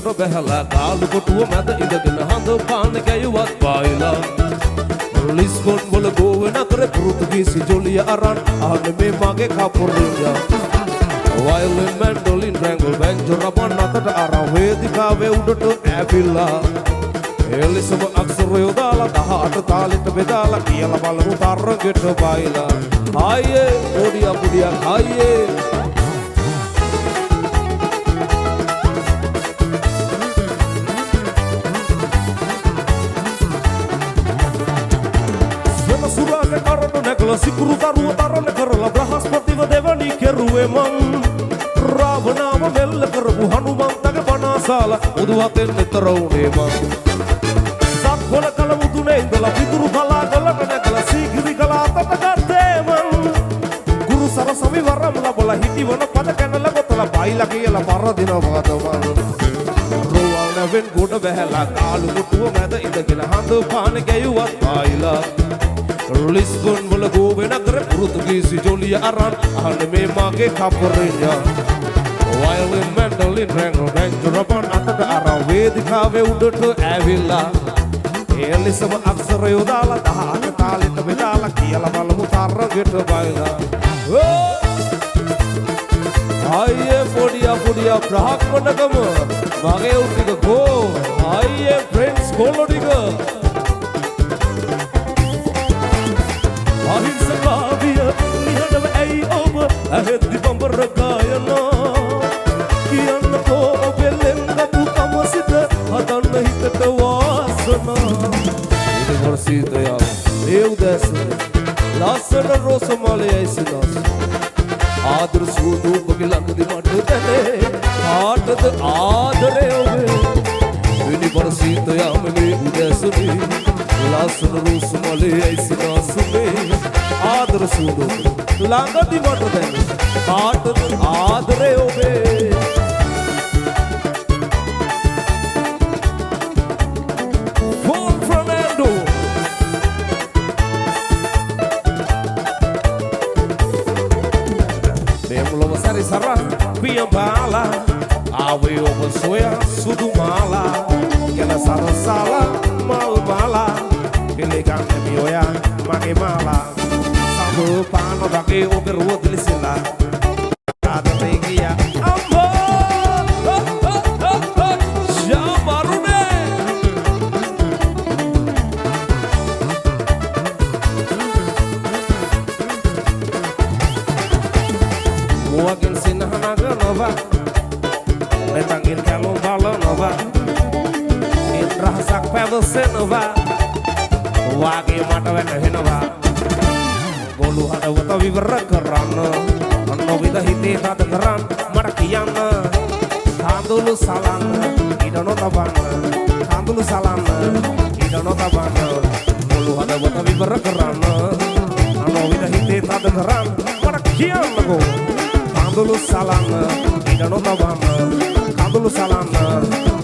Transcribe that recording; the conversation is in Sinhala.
ගොඩ බැහැලා කාලු කොටුව මැද ඉඳගෙන හඳ පාන ගැයුවත් පායිලා ලිස්බන් වල ගෝවෙන අතර පෘතුගීසි ජොලිය අරන් අහන්න මේ මගේ කපුරියා වයලින් මැන්ඩොලින් රැංගල් බැන්ජෝ රබන් අතට අරන් වේදිකාවේ උඩට ඇවිල්ලා එලිසම අක්ෂර යොදාලා 18 තාලෙට බෙදාලා කියලා බලමු තරගෙට බයිලා ආයේ පොඩියා පොඩියා ආයේ සුරාගේ කරන නැගලා සිකුරු දරුව තරණ කරලා බ්‍රහස්පතිව දෙවනි කෙරුවේ මං රාවණාව මෙල්ල කරපු හනුමන්තගේ බණාසාලා උදුවතෙන් නිතර උනේ මං සත්වල කල මුදුනේ ඉඳලා පිටුරු කලා ගලට නැගලා සීගිරි කලා අතට ගත්තේ මං ගුරු සරසවි වරම් ලබලා හිටිවන පද කැනල ගොතලා බයිලා කියලා පරදිනවද මං රෝවල් නැවෙන් ගොඩ බැහැලා කාලු කොටුව මැද ඉඳගෙන හඳ පාන ගැයුවත් බයිලා ලිස්බන් වල ගෝවෙන අතර පෘතුගීසි ජොලිය අරන් අහන්න මේ මගේ කපුරියා වයලින් මැන්ඩොලින් රැංගල් බැන්ජෝ රබන් අතට අරන් වේදිකාවේ උඩට ඇවිල්ලා එලිසම අක්ෂර යොදාලා 18 තාලෙට බෙදාලා කියලා බලමු තරගෙට බයිලා ආයේ පොඩියා පොඩියා බ්‍රහ්මණගම මගේ උටික ගෝ ආයේ ෆ්‍රෙන්ඩ්ස් කොල්ලොටික අහිංසකාවිය නිහඬව ඇයි ඔබ ඇහෙද්දි බඹර ගායනා කියන්නකෝ ඔබෙල්ලෙන් ගපු කමසිත හදන්න හිතට වාසනා ඉතින් වර්ෂීතයා ඒ උදැසන ලස්සන රෝස මලයයි සිනස් ආදර සූදු ඔබගේ ළඟදි මට දැනේ කාටද ආදරේ ඔබේ විනි වර්ෂීතයා මගේ උදැසනේ ලස්සන රෝස මලයයි සිනස් ආදර සූදු ළඟදි මට දැනේ කාටද ආදරේ ඔබේ Juan Fernando Demulo sari sarah piambala awe ඔබ සොයා සුදු මාලා ගැන සරසලා මල් මාලා පිළිගන්න මියෝයා මගේ මාලා පාන වගේ ඔබ රුව දිලිසලා ආදරේ ගියා අම්මෝ ශාමරුනේ මුවකින් සිනහනගනවා නැතංගින් කැලෝ බලනවා ඒ රහසක් පැවසෙනවා වාගේ මට වැටහෙනවා ගොළු හදවත විවර කරන්න නොවිද හිතේ තද කරන්න මට කියන්න කාඳුළු සලන්න ඉඩ නොතබන්න කාඳුළු සලන්න ඉඩ නොතබන්න ගොළු හදවත විවර කරන්න නොවිද හිතේ තද කරන්න මට කියන්නකෝ කාඳුළු සලන්න ඉඩ නොතබන්න කාඳුළු සලන්න